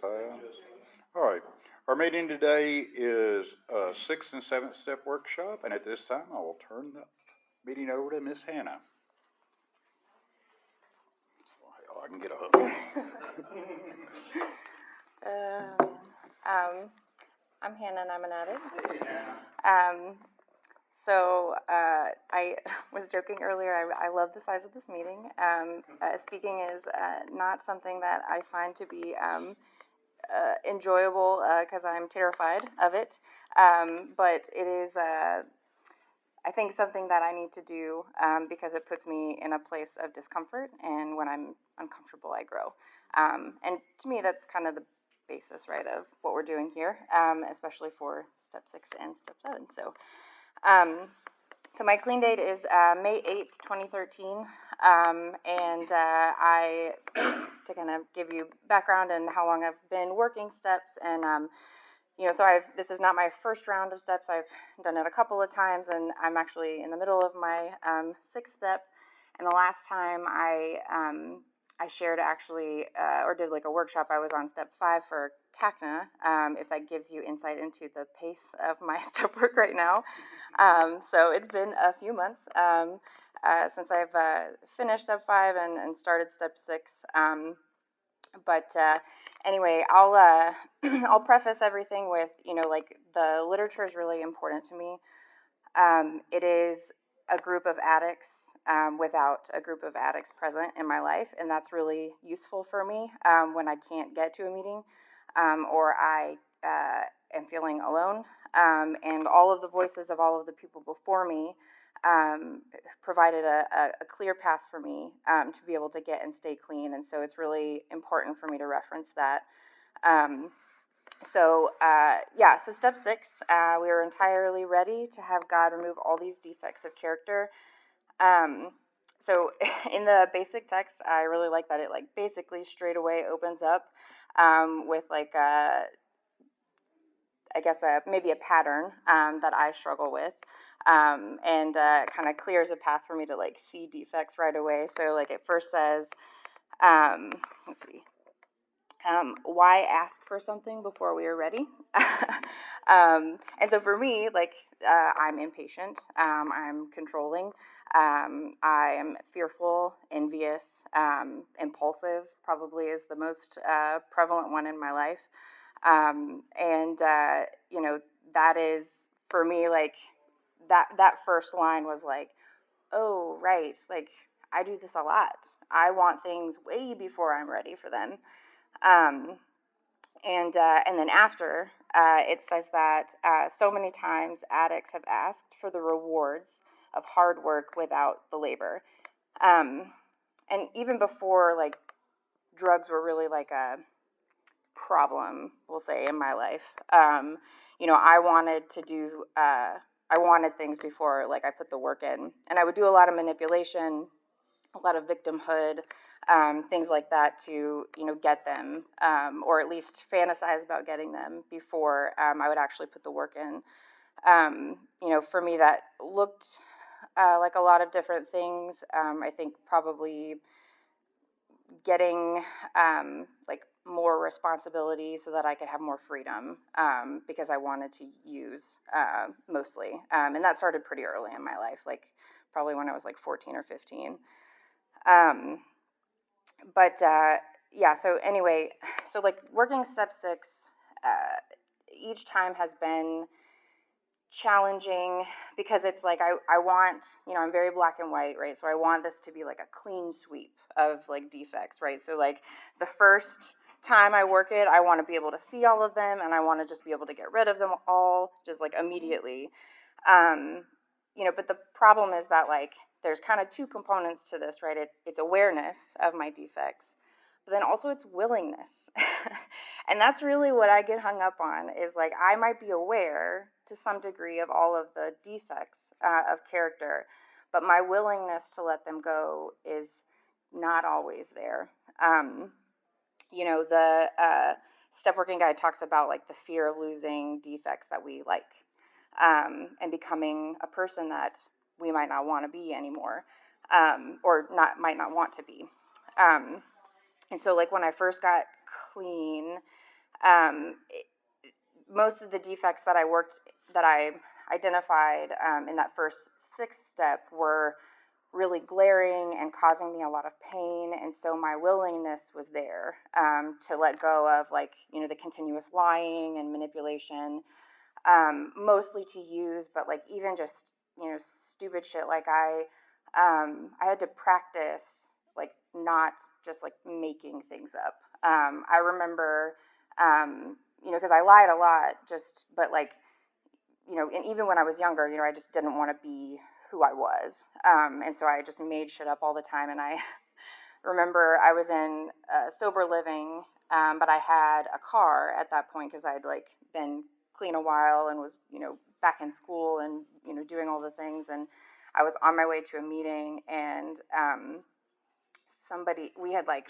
time. All right. Our meeting today is a 6th and 7th step workshop, and at this time I will turn the meeting over to Miss Hannah. Oh, I can get a hug. I'm Hannah and I'm an addict. I was joking earlier, I love the size of this meeting. Speaking is not something that I find to be enjoyable because I'm terrified of it. But it is, I think, something that I need to do because it puts me in a place of discomfort, and when I'm uncomfortable, I grow. And to me, that's kind of the basis, right, of what we're doing here, especially for step 6 and step 7. So my clean date is May 8th, 2013, and I, to kind of give you background and how long I've been working steps, and this is not my first round of steps. I've done it a couple of times, and I'm actually in the middle of my 6th step. And the last time I shared actually, or did like a workshop, I was on step 5 for CACNA, if that gives you insight into the pace of my step work right now. So it's been a few months since I've finished step 5 and started step 6. Anyway, I'll I'll preface everything with, like, the literature is really important to me. It is a group of addicts without a group of addicts present in my life, and that's really useful for me when I can't get to a meeting or I am feeling alone. And all of the voices of all of the people before me provided a clear path for me to be able to get and stay clean, and so it's really important for me to reference that. So step 6, we are entirely ready to have God remove all these defects of character. So in the basic text, I really like that it basically straight away opens up with maybe a pattern that I struggle with. And kind of clears a path for me to see defects right away. So it first says, let's see, why ask for something before we are ready? And so for me, I'm impatient, I'm controlling, I am fearful, envious, impulsive probably is the most prevalent one in my life. That is, for me, that first line was oh, right, I do this a lot. I want things way before I'm ready for them. And then after, it says that so many times addicts have asked for the rewards of hard work without the labor. And even before, drugs were really a problem, we'll say, in my life, I wanted to do, I wanted things before, I put the work in. And I would do a lot of manipulation, a lot of victimhood, things like that to, get them, or at least fantasize about getting them before I would actually put the work in. For me, that looked like a lot of different things. I think probably getting more responsibility so that I could have more freedom, because I wanted to use mostly. And that started pretty early in my life, probably when I was 14 or 15. So anyway, so working step 6 each time has been challenging because it's I want, I'm very black and white, right? So I want this to be a clean sweep of defects, right? So the first time I work it, I want to be able to see all of them, and I want to just be able to get rid of them all just immediately. But the problem is that there's kind of 2 components to this, right? It's awareness of my defects, but then also it's willingness. And that's really what I get hung up on, is I might be aware to some degree of all of the defects of character, but my willingness to let them go is not always there. The step working guide talks about the fear of losing defects that we like, and becoming a person that we might not want to be anymore, or might not want to be. And so when I first got clean, Most of the defects that I identified in that first 6th step were really glaring and causing me a lot of pain, and so my willingness was there to let go of, like, the continuous lying and manipulation, mostly to use, but like even just stupid shit. Like I had to practice, like, not just like making things up. I remember, because I lied a lot, but like, and even when I was younger, I just didn't want to be who I was. And so I just made shit up all the time. And I remember I was in sober living, but I had a car at that point because I'd like been clean a while and was, back in school and, doing all the things. And I was on my way to a meeting, and we had like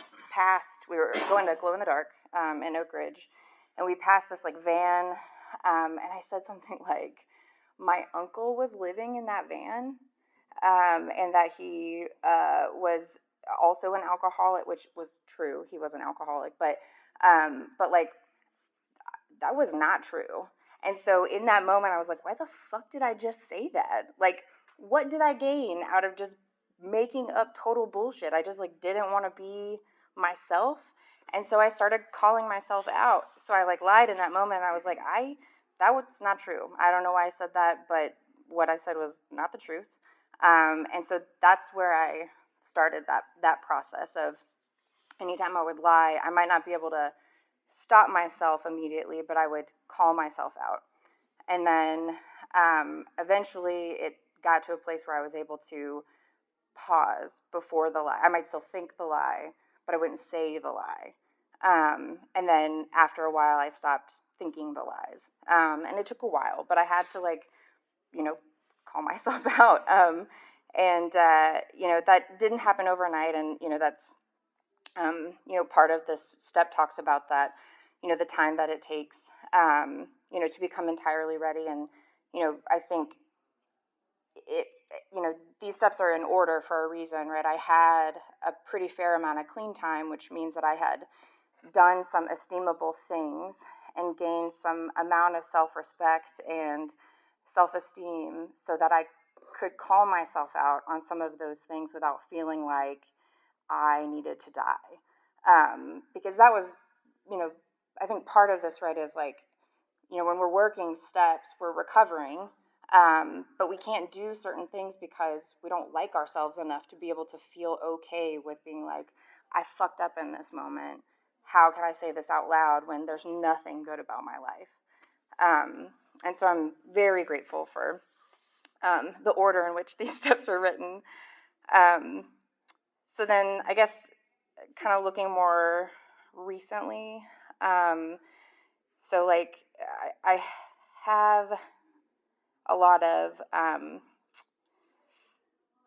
we were going to Glow in the Dark in Oak Ridge, and we passed this like van, and I said something like, my uncle was living in that van, and that he was also an alcoholic, which was true. He was an alcoholic, but like, that was not true. And so in that moment, I was like, why the fuck did I just say that? Like, what did I gain out of just making up total bullshit? I just like didn't want to be myself. And so I started calling myself out. So I like lied in that moment. I was like, that was not true. I don't know why I said that, but what I said was not the truth. And so that's where I started that process of, anytime I would lie, I might not be able to stop myself immediately, but I would call myself out. And then eventually it got to a place where I was able to pause before the lie. I might still think the lie, but I wouldn't say the lie. And then after a while, I stopped thinking the lies. And it took a while, but I had to, like, call myself out. And that didn't happen overnight. And, that's, part of this step talks about that, the time that it takes, to become entirely ready. And, I think these steps are in order for a reason, right? I had a pretty fair amount of clean time, which means that I had done some esteemable things and gained some amount of self-respect and self-esteem so that I could call myself out on some of those things without feeling like I needed to die. Because that was, I think part of this, right, is like, when we're working steps, we're recovering, but we can't do certain things because we don't like ourselves enough to be able to feel okay with being like, I fucked up in this moment. How can I say this out loud when there's nothing good about my life? And so I'm very grateful for the order in which these steps were written. So then I guess kind of looking more recently, so like I have a lot of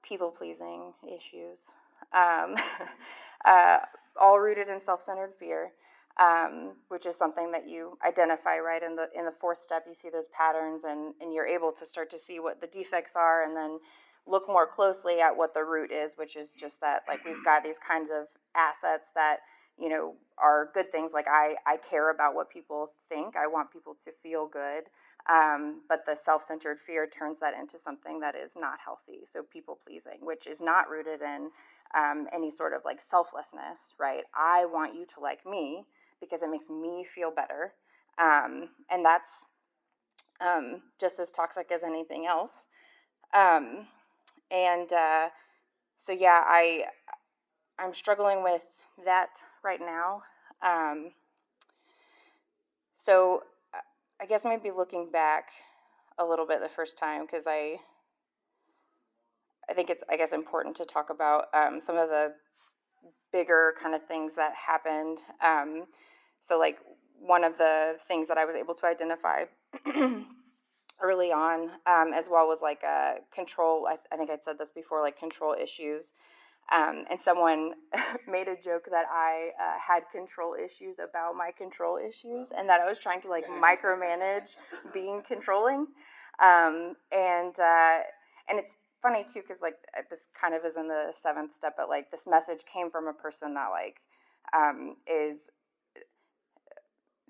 people-pleasing issues, um, all rooted in self-centered fear, which is something that you identify right in the 4th step. You see those patterns, and you're able to start to see what the defects are, and then look more closely at what the root is, which is just that, like, we've got these kinds of assets that are good things. Like I care about what people think. I want people to feel good. But the self-centered fear turns that into something that is not healthy. So people-pleasing, which is not rooted in any sort of like selflessness, right? I want you to like me because it makes me feel better. And that's just as toxic as anything else. And so yeah, I'm struggling with that right now. So I guess maybe looking back a little bit the first time, because I think it's, I guess, important to talk about some of the bigger kind of things that happened. So like one of the things that I was able to identify early on as well was like control. I think I said this before, like control issues. And someone made a joke that I had control issues about my control issues, and that I was trying to like micromanage being controlling. And it's funny too, because like this kind of is in the 7th step, but like this message came from a person that like is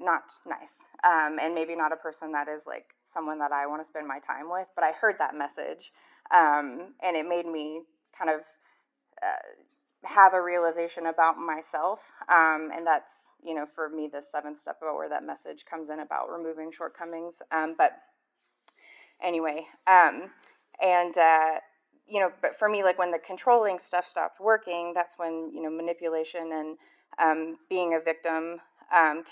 not nice, and maybe not a person that is like someone that I want to spend my time with. But I heard that message, and it made me kind of have a realization about myself, and that's, for me, the seventh step about where that message comes in about removing shortcomings. But anyway, and but for me, like when the controlling stuff stopped working, that's when manipulation and being a victim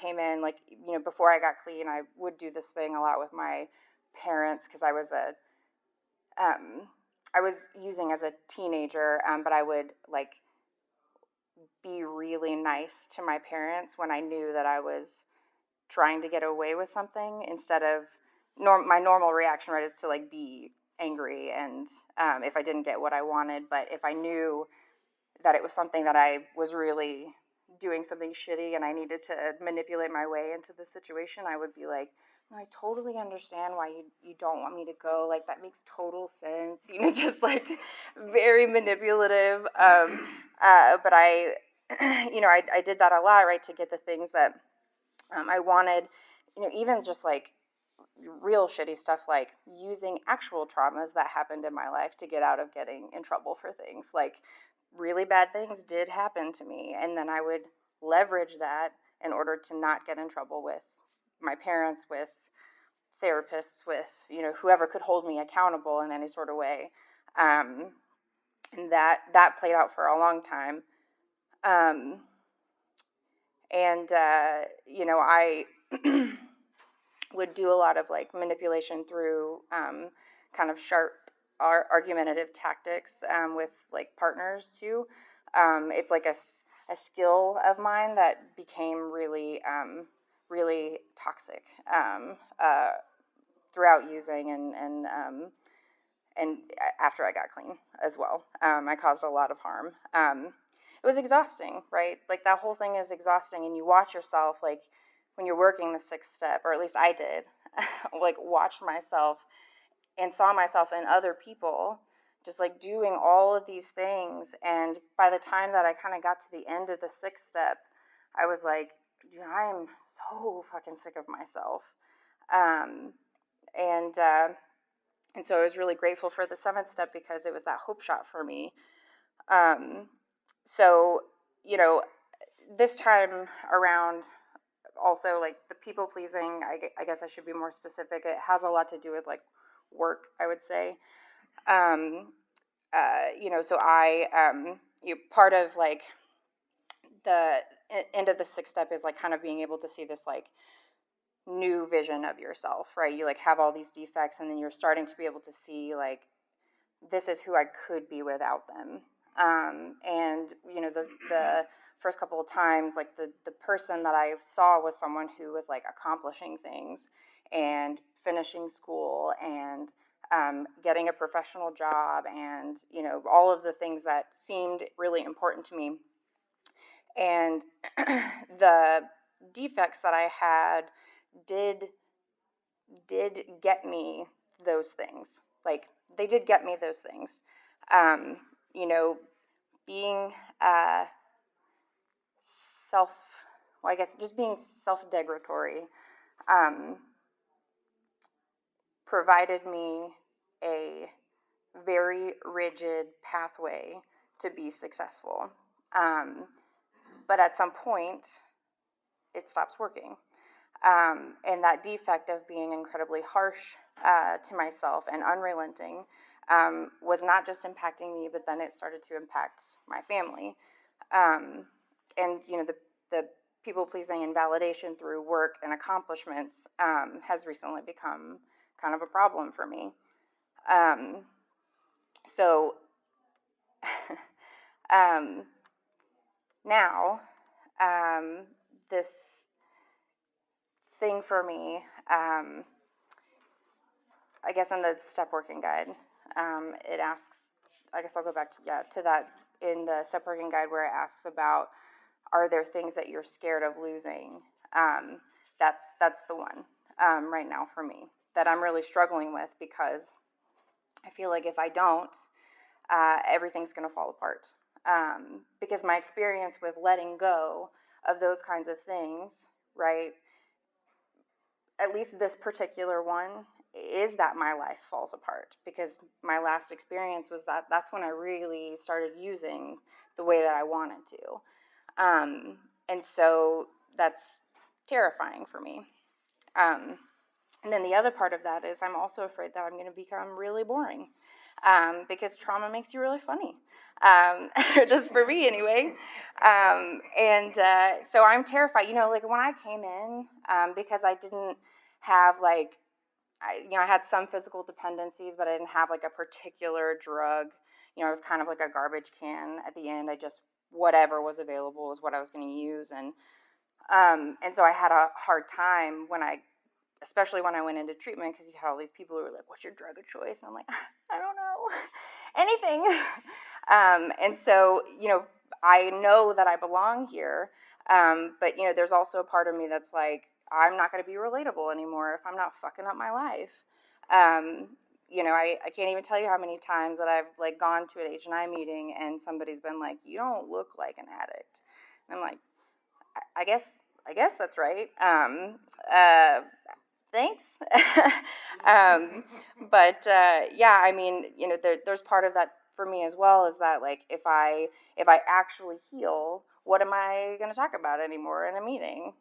came in. Like before I got clean, I would do this thing a lot with my parents because I was using as a teenager, but I would like be really nice to my parents when I knew that I was trying to get away with something, instead of my normal reaction, right, is to like be angry and if I didn't get what I wanted. But if I knew that it was something that I was really doing something shitty and I needed to manipulate my way into the situation, I would be like, no, I totally understand why you don't want me to go. Like, that makes total sense. Just like very manipulative. But I did that a lot, right, to get the things that I wanted, even just like real shitty stuff, like using actual traumas that happened in my life to get out of getting in trouble for things. Like, really bad things did happen to me, and then I would leverage that in order to not get in trouble with my parents, with therapists, with whoever could hold me accountable in any sort of way. And that played out for a long time. And I would do a lot of like manipulation through kind of sharp argumentative tactics with like partners too. It's like a skill of mine that became really really toxic throughout using and after I got clean as well. I caused a lot of harm. It was exhausting, right? Like, that whole thing is exhausting, and you watch yourself, like, when you're working the sixth step, or at least I did, like, watch myself and saw myself in other people just, like, doing all of these things. And by the time that I kind of got to the end of the sixth step, I was like, dude, I am so fucking sick of myself. And so I was really grateful for the seventh step because it was that hope shot for me. So, this time around, also, like, the people pleasing, I guess I should be more specific. It has a lot to do with, like, work, I would say. So part of, like, the end of the sixth step is, like, kind of being able to see this, like, new vision of yourself, right? You, like, have all these defects, and then you're starting to be able to see, like, this is who I could be without them. And the first couple of times, like, the person that I saw was someone who was, like, accomplishing things and finishing school and getting a professional job and all of the things that seemed really important to me. And the defects that I had did get me those things. Like, they did get me those things. Being I guess just being self-degradatory provided me a very rigid pathway to be successful. But at some point, it stops working. And that defect of being incredibly harsh to myself and unrelenting was not just impacting me, but then it started to impact my family. And the people pleasing and validation through work and accomplishments has recently become kind of a problem for me. So now this thing for me, I guess in the step working guide, it asks, I guess I'll go back to that in the step working guide where it asks about, are there things that you're scared of losing? That's the one right now for me that I'm really struggling with, because I feel like if I don't, everything's going to fall apart. Because my experience with letting go of those kinds of things, right, at least this particular one, is that my life falls apart, because my last experience was that's when I really started using the way that I wanted to. And so that's terrifying for me. And then the other part of that is I'm also afraid that I'm going to become really boring, because trauma makes you really funny, just for me anyway. So I'm terrified. Like when I came in, because I didn't have like, I had some physical dependencies, but I didn't have like a particular drug. I was kind of like a garbage can at the end. I just, whatever was available is what I was going to use. And so I had a hard time especially when I went into treatment, because you had all these people who were like, what's your drug of choice? And I'm like, I don't know, anything. And so, I know that I belong here. But, there's also a part of me that's like, I'm not going to be relatable anymore if I'm not fucking up my life. I can't even tell you how many times that I've like gone to an H&I meeting and somebody's been like, you don't look like an addict. And I'm like, I guess that's right. Thanks. Yeah, I mean, there's part of that for me as well, is that like, if I actually heal, what am I going to talk about anymore in a meeting?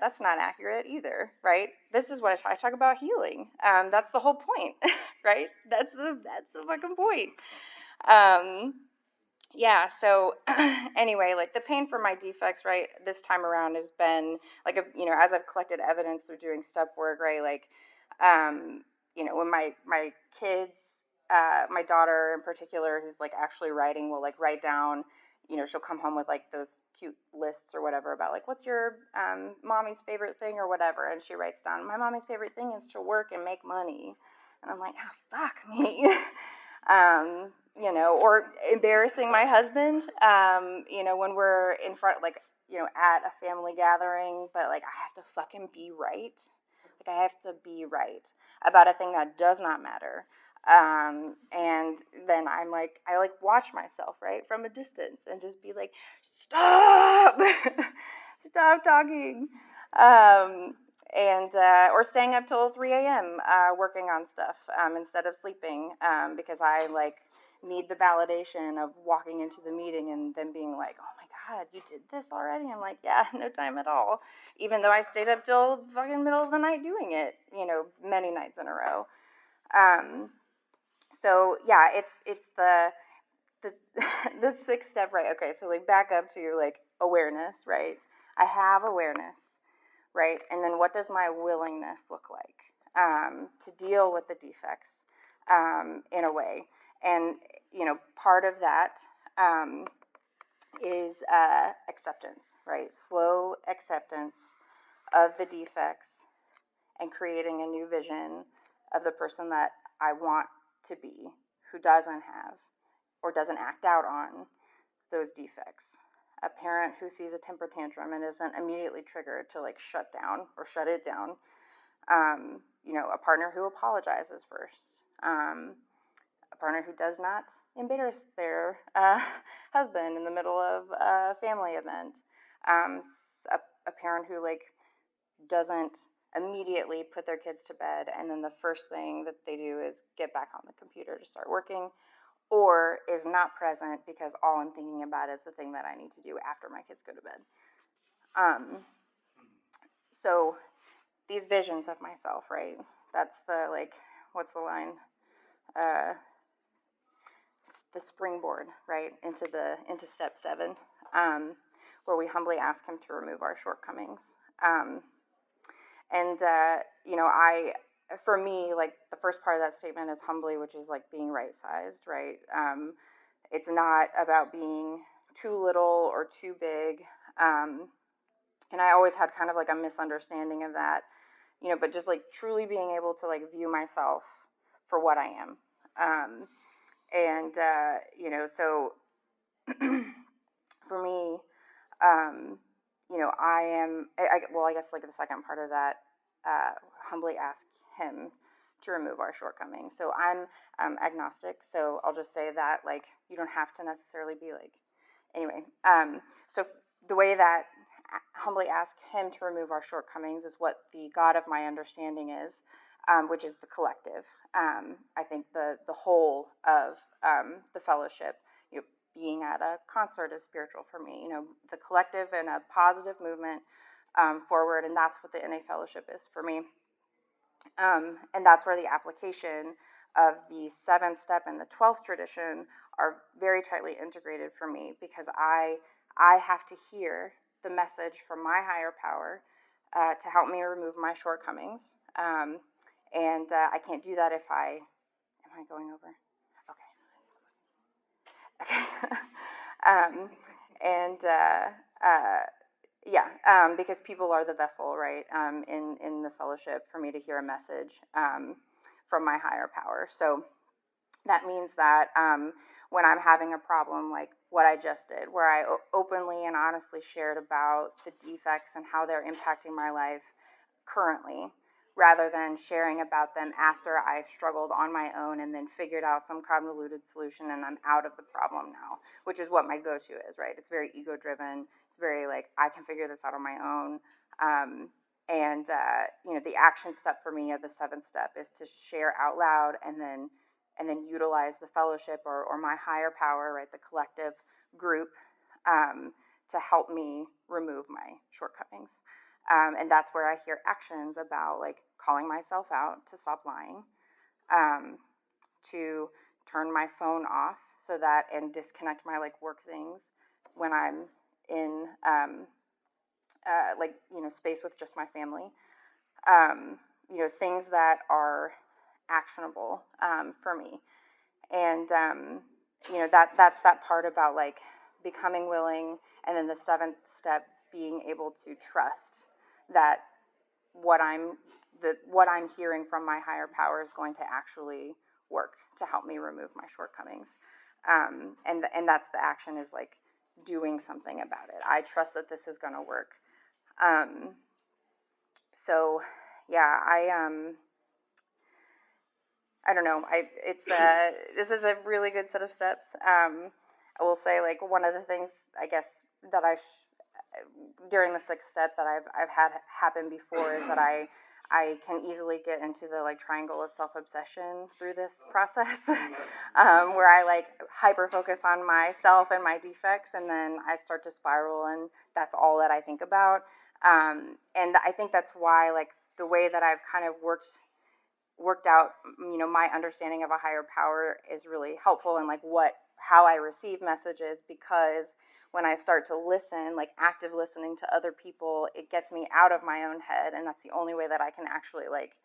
That's not accurate either, right? This is what I talk about, healing. That's the whole point, right? That's the fucking point. Yeah, so anyway, like the pain for my defects, right, this time around has been like, as I've collected evidence through doing step work, right, like, when my kids, my daughter in particular, who's like actually writing, will like write down, she'll come home with like those cute lists or whatever about like, what's your mommy's favorite thing or whatever, and she writes down, my mommy's favorite thing is to work and make money, and I'm like, oh, fuck me. Or embarrassing my husband, when we're in front, like, at a family gathering, but like, I have to fucking be right. Like, I have to be right about a thing that does not matter. And then I watch myself, right, from a distance and just be like, stop, stop talking. Or staying up till 3 a.m. Working on stuff instead of sleeping, because I like need the validation of walking into the meeting and then being like, oh my God, you did this already? I'm like, yeah, no time at all. Even though I stayed up till fucking middle of the night doing it, many nights in a row. So yeah, it's the the sixth step, right? Okay, so like back up to like awareness, right? I have awareness, right? And then what does my willingness look like to deal with the defects in a way? And, part of that is acceptance, right? Slow acceptance of the defects and creating a new vision of the person that I want to be, who doesn't have or doesn't act out on those defects. A parent who sees a temper tantrum and isn't immediately triggered to like shut down or shut it down. A partner who apologizes first. A partner who does not embarrass their husband in the middle of a family event. A parent who like doesn't immediately put their kids to bed and then the first thing that they do is get back on the computer to start working, or is not present because all I'm thinking about is the thing that I need to do after my kids go to bed. So these visions of myself, right? That's the, like, what's the line? The springboard, right, into step 7, where we humbly ask him to remove our shortcomings. For me, like, the first part of that statement is humbly, which is like being right-sized, right? It's not about being too little or too big. And I always had kind of like a misunderstanding of that, but just like truly being able to like view myself for what I am. So for me, I guess like the second part of that, humbly ask him to remove our shortcomings. So I'm agnostic, so I'll just say that, like, you don't have to necessarily be like, anyway. So the way that humbly ask Him to remove our shortcomings, is what the God of my understanding is, which is the collective. I think the whole of the fellowship, being at a concert is spiritual for me. The collective and a positive movement forward, and that's what the NA fellowship is for me. And that's where the application of the 7th step and the 12th tradition are very tightly integrated for me, because I have to hear the message from my higher power to help me remove my shortcomings. And I can't do that if am I going over? Okay. Because people are the vessel, right, in the fellowship for me to hear a message from my higher power. So that means that when I'm having a problem like what I just did, where I openly and honestly shared about the defects and how they're impacting my life currently, rather than sharing about them after I've struggled on my own and then figured out some convoluted solution and I'm out of the problem now, which is what my go-to is, right? It's very ego-driven. It's very like, I can figure this out on my own. The action step for me of the 7th step is to share out loud and then utilize the fellowship or my higher power, right, the collective group, to help me remove my shortcomings. And that's where I hear actions about like calling myself out to stop lying, to turn my phone off and disconnect my like work things when I'm in space with just my family. Things that are actionable for me. And that's that part about like becoming willing, and then the 7th step being able to trust that what I'm hearing from my higher power is going to actually work to help me remove my shortcomings. And that's the action, is like doing something about it. I trust that this is going to work. I don't know. This is a really good set of steps. I will say, like, one of the things I guess that during the 6th step that I've had happen before is that I can easily get into the like triangle of self-obsession through this process, where I like hyper focus on myself and my defects, and then I start to spiral, and that's all that I think about. And I think that's why like the way that I've kind of worked out, my understanding of a higher power is really helpful, and like how I receive messages, because when I start to listen, like active listening to other people, it gets me out of my own head, and that's the only way that I can actually like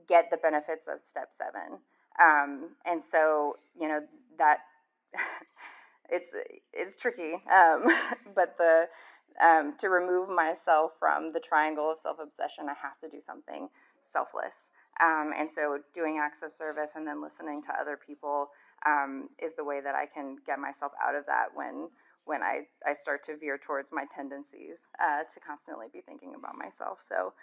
get the benefits of step 7. And so, that it's tricky, but to remove myself from the triangle of self-obsession, I have to do something selfless. And so doing acts of service and then listening to other people is the way that I can get myself out of that when I start to veer towards my tendencies to constantly be thinking about myself. So,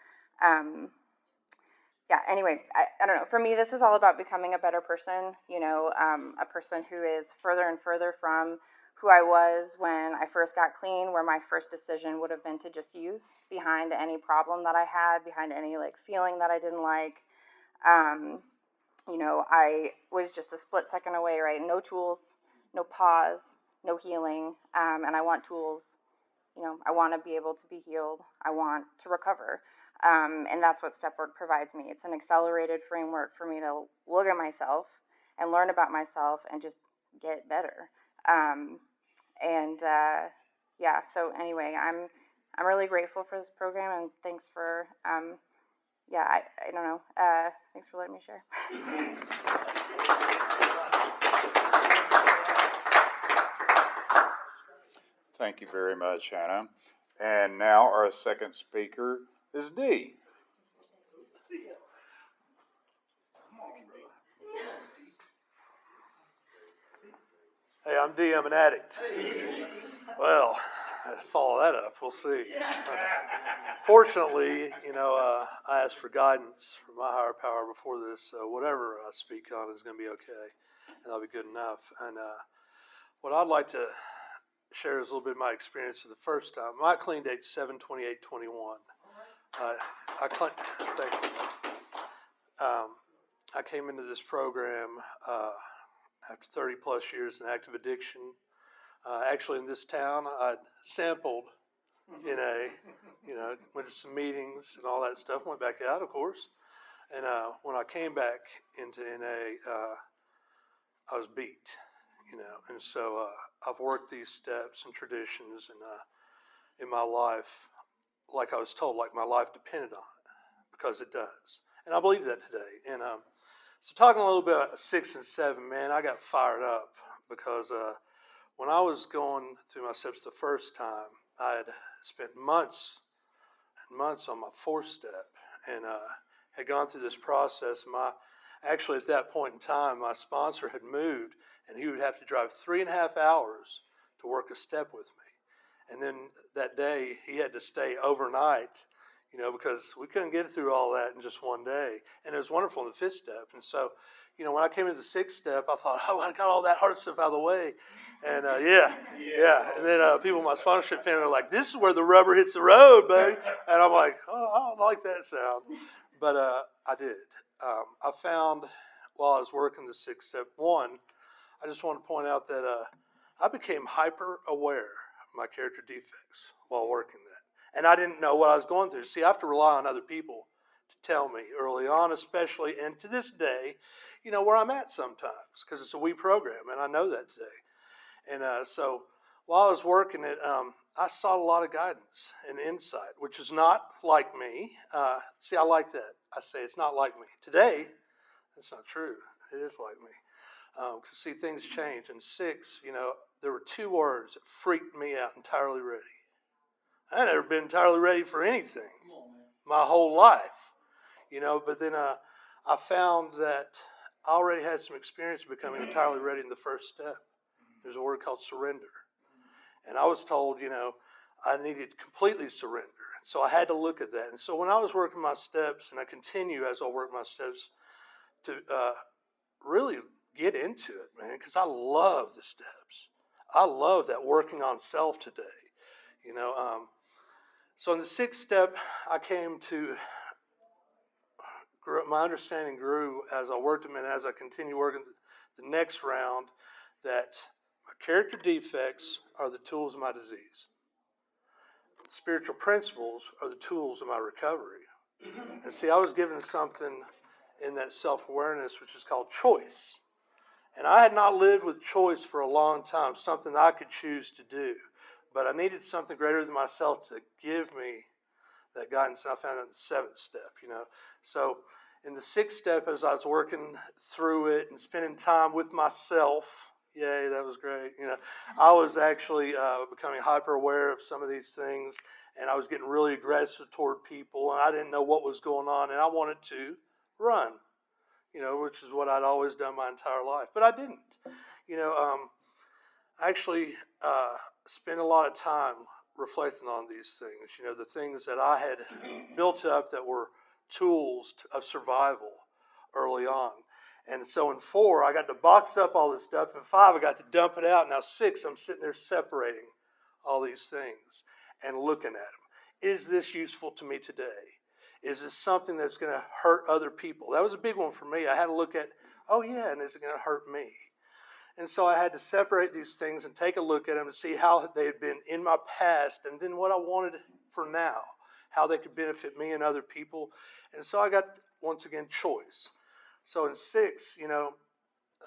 anyway, I don't know. For me, this is all about becoming a better person, a person who is further and further from who I was when I first got clean, where my first decision would have been to just use behind any problem that I had, behind any like feeling that I didn't like. I was just a split second away, right? No tools, no pause, no healing. And I want tools. I want to be able to be healed. I want to recover. And that's what step work provides me. It's an accelerated framework for me to look at myself and learn about myself and just get better. So anyway, I'm really grateful for this program, and thanks for, I don't know, thanks for letting me share. Thank you very much, Hannah. And now our second speaker is Dee. Hey, I'm D. I'm an addict. Well, to follow that up, we'll see. Fortunately, I asked for guidance from my higher power before this, so whatever I speak on is going to be okay, and that'll be good enough. And what I'd like to shares a little bit of my experience of the first time. My clean date's 7/28/21. Thank you. I came into this program after 30 plus years in active addiction. Actually, in this town, I'd sampled NA, went to some meetings and all that stuff, went back out, of course. And when I came back into NA, I was beat, and so I've worked these steps and traditions in my life, like I was told, like my life depended on it, because it does. And I believe that today. And so talking a little bit about 6 and 7, man, I got fired up because when I was going through my steps the first time, I had spent months and months on my 4th step, and had gone through this process. Actually, at that point in time, my sponsor had moved, and he would have to drive 3.5 hours to work a step with me. And then that day, he had to stay overnight, because we couldn't get through all that in just one day. And it was wonderful in the 5th step. And so, when I came into the 6th step, I thought, oh, I got all that hard stuff out of the way. And yeah. And then people in my sponsorship family are like, this is where the rubber hits the road, baby. And I'm like, oh, I don't like that sound. But I did. I found while I was working the 6th step, one, I just want to point out that I became hyper aware of my character defects while working that. And I didn't know what I was going through. See, I have to rely on other people to tell me early on, especially, and to this day, where I'm at sometimes, because it's a we program, and I know that today. And so while I was working it, I sought a lot of guidance and insight, which is not like me. See, I like that. I say it's not like me. Today, that's not true. It is like me. Because, see, things change. In 6, there were 2 words that freaked me out: entirely ready. I never been entirely ready for anything my whole life, but then I found that I already had some experience becoming entirely ready in the 1st step. There's a word called surrender. And I was told, I needed to completely surrender. So I had to look at that. And so when I was working my steps, and I continue as I work my steps, to really get into it, man, because I love the steps. I love that working on self today, So in the 6th step, I came to, my understanding grew as I worked them, and as I continue working the next round, that my character defects are the tools of my disease. Spiritual principles are the tools of my recovery. And see, I was given something in that self-awareness which is called choice. And I had not lived with choice for a long time, something I could choose to do. But I needed something greater than myself to give me that guidance. And I found that in the 7th step, So in the 6th step, as I was working through it and spending time with myself, yay, that was great. I was actually becoming hyper aware of some of these things, and I was getting really aggressive toward people, and I didn't know what was going on, and I wanted to run, which is what I'd always done my entire life, but I didn't. I actually spent a lot of time reflecting on these things, the things that I had built up that were tools of survival early on. And so in 4, I got to box up all this stuff. In 5, I got to dump it out. Now 6, I'm sitting there separating all these things and looking at them. Is this useful to me today? Is this something that's going to hurt other people? That was a big one for me. I had to look at, oh yeah, and is it going to hurt me? And so I had to separate these things and take a look at them and see how they had been in my past, and then what I wanted for now, how they could benefit me and other people. And so I got, once again, choice. So in 6,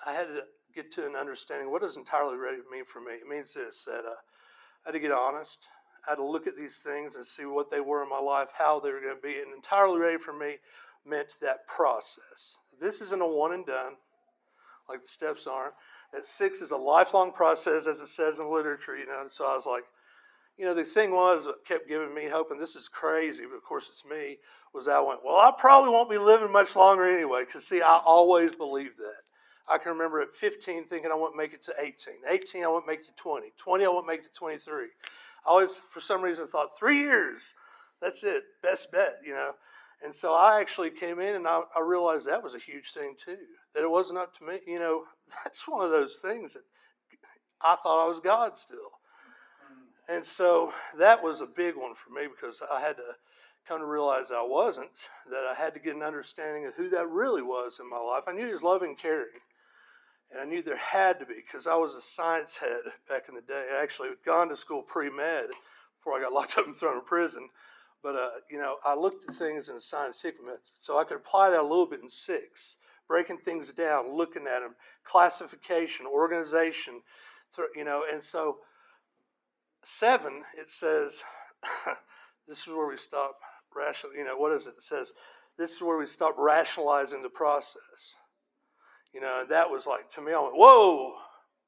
I had to get to an understanding, what does entirely ready mean for me? It means this, that I had to get honest. I had to look at these things and see what they were in my life, how they were going to be. And entirely ready for me meant that process. This isn't a one and done, like the steps aren't. That 6 is a lifelong process, as it says in literature, And so I was like, the thing was, that kept giving me hope, and this is crazy, but of course it's me, was I went, well, I probably won't be living much longer anyway, because see, I always believed that. I can remember at 15 thinking I wouldn't make it to 18. 18, I wouldn't make it to 20. 20, I wouldn't make it to 23. I always, for some reason, thought 3 years, that's it, best bet, And so I actually came in and I realized that was a huge thing too, that it wasn't up to me. That's one of those things that I thought I was God still. And so that was a big one for me because I had to come to realize I wasn't, that I had to get an understanding of who that really was in my life. I knew he was loving and caring. And I knew there had to be, because I was a science head back in the day. I actually had gone to school pre-med before I got locked up and thrown in prison. But, I looked at things in a scientific method. So I could apply that a little bit in 6, breaking things down, looking at them, classification, organization, and so 7, it says, this is where we stop what is it? It says, this is where we stop rationalizing the process. That was like, to me, I went, whoa,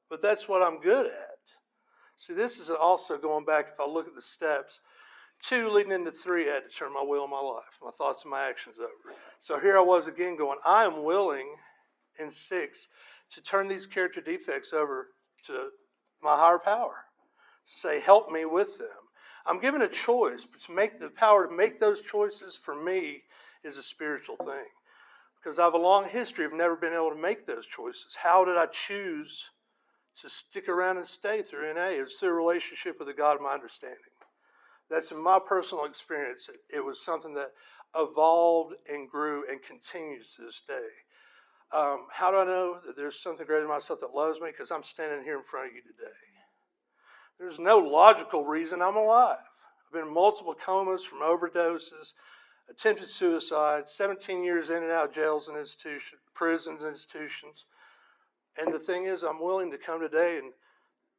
but that's what I'm good at. See, this is also going back, if I look at the steps, 2 leading into 3, I had to turn my will and my life, my thoughts and my actions over. So here I was again going, I am willing in 6 to turn these character defects over to my higher power. Say, help me with them. I'm given a choice, but the power to make those choices for me is a spiritual thing. Because I have a long history of never being able to make those choices. How did I choose to stick around and stay through NA? It was through a relationship with the God of my understanding. That's in my personal experience. It was something that evolved and grew and continues to this day. How do I know that there's something greater than myself that loves me? Because I'm standing here in front of you today. There's no logical reason I'm alive. I've been in multiple comas from overdoses, attempted suicide, 17 years in and out of jails and institutions, prisons and institutions. And the thing is, I'm willing to come today and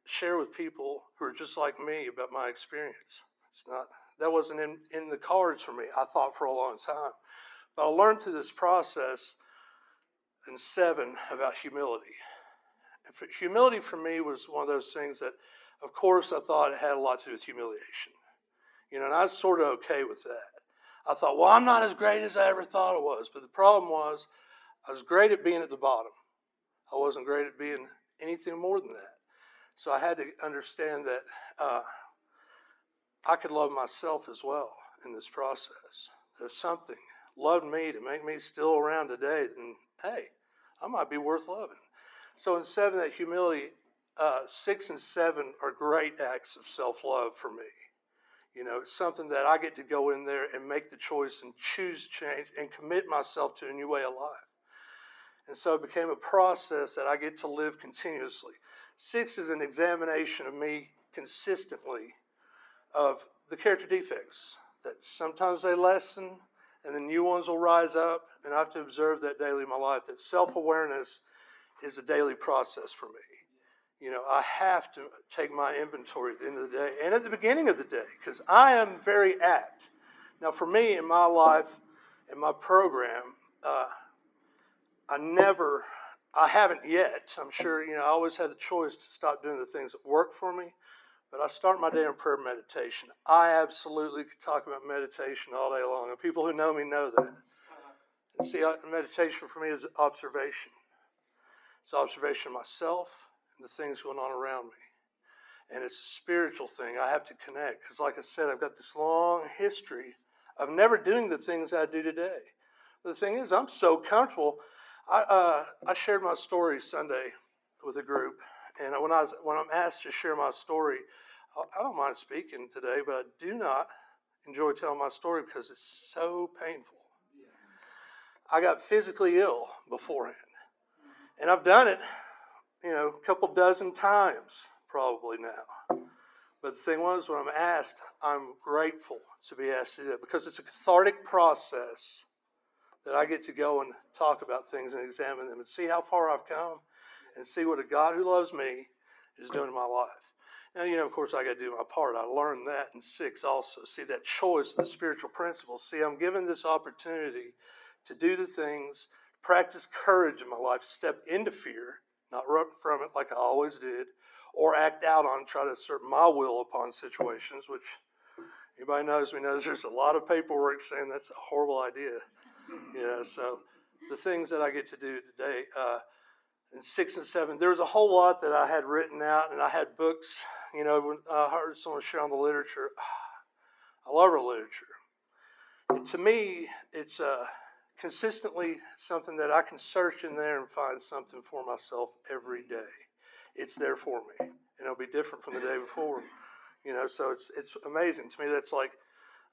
share with people who are just like me about my experience. That wasn't in the cards for me, I thought, for a long time. But I learned through this process in 7 about humility. And humility for me was one of those things that, of course, I thought it had a lot to do with humiliation. And I was sort of okay with that. I thought, well, I'm not as great as I ever thought I was. But the problem was, I was great at being at the bottom. I wasn't great at being anything more than that. So I had to understand that I could love myself as well in this process. There's something loved me to make me still around today, then, hey, I might be worth loving. So in 7, that humility, 6 and 7 are great acts of self-love for me. It's something that I get to go in there and make the choice and choose change and commit myself to a new way of life. And so it became a process that I get to live continuously. 6 is an examination of me consistently of the character defects, that sometimes they lessen and the new ones will rise up, and I have to observe that daily in my life, that self-awareness is a daily process for me. I have to take my inventory at the end of the day and at the beginning of the day, because I am very apt. Now, for me, in my life, in my program, I haven't yet. I'm sure, I always had the choice to stop doing the things that work for me, but I start my day in prayer meditation. I absolutely could talk about meditation all day long, and people who know me know that. And see, meditation for me is observation. It's observation of myself and the things going on around me. And it's a spiritual thing. I have to connect, because like I said, I've got this long history of never doing the things I do today. But the thing is, I'm so comfortable. I shared my story Sunday with a group, and when I'm asked to share my story, I don't mind speaking today, but I do not enjoy telling my story because it's so painful. I got physically ill beforehand, and I've done it, a couple dozen times probably now. But the thing was, when I'm asked, I'm grateful to be asked to do that, because it's a cathartic process that I get to go and talk about things and examine them and see how far I've come and see what a God who loves me is doing in my life. Now, of course, I got to do my part. I learned that in 6 also. See, that choice, the spiritual principles. See, I'm given this opportunity to do the things, practice courage in my life, step into fear, not run from it like I always did, or act out on, try to assert my will upon situations, which anybody knows me knows there's a lot of paperwork saying that's a horrible idea. So the things that I get to do today, in 6 and 7, there was a whole lot that I had written out, and I had books. When I heard someone share on the literature, I love our literature. And to me, it's consistently something that I can search in there and find something for myself every day. It's there for me, and it'll be different from the day before. You know, so it's amazing to me. That's like,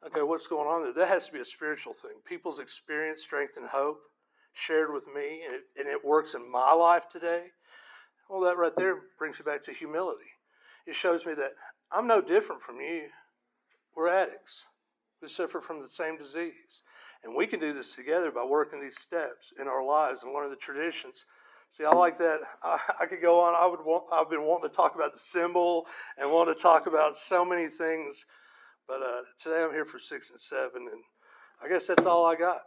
okay, what's going on there? That has to be a spiritual thing. People's experience, strength, and hope shared with me, and it works in my life today. Well, that right there brings me back to humility. It shows me that I'm no different from you. We're addicts. We suffer from the same disease. And we can do this together by working these steps in our lives and learning the traditions. See, I like that. I could go on. I've been wanting to talk about the symbol and want to talk about so many things. But today I'm here for 6 and 7. And I guess that's all I got.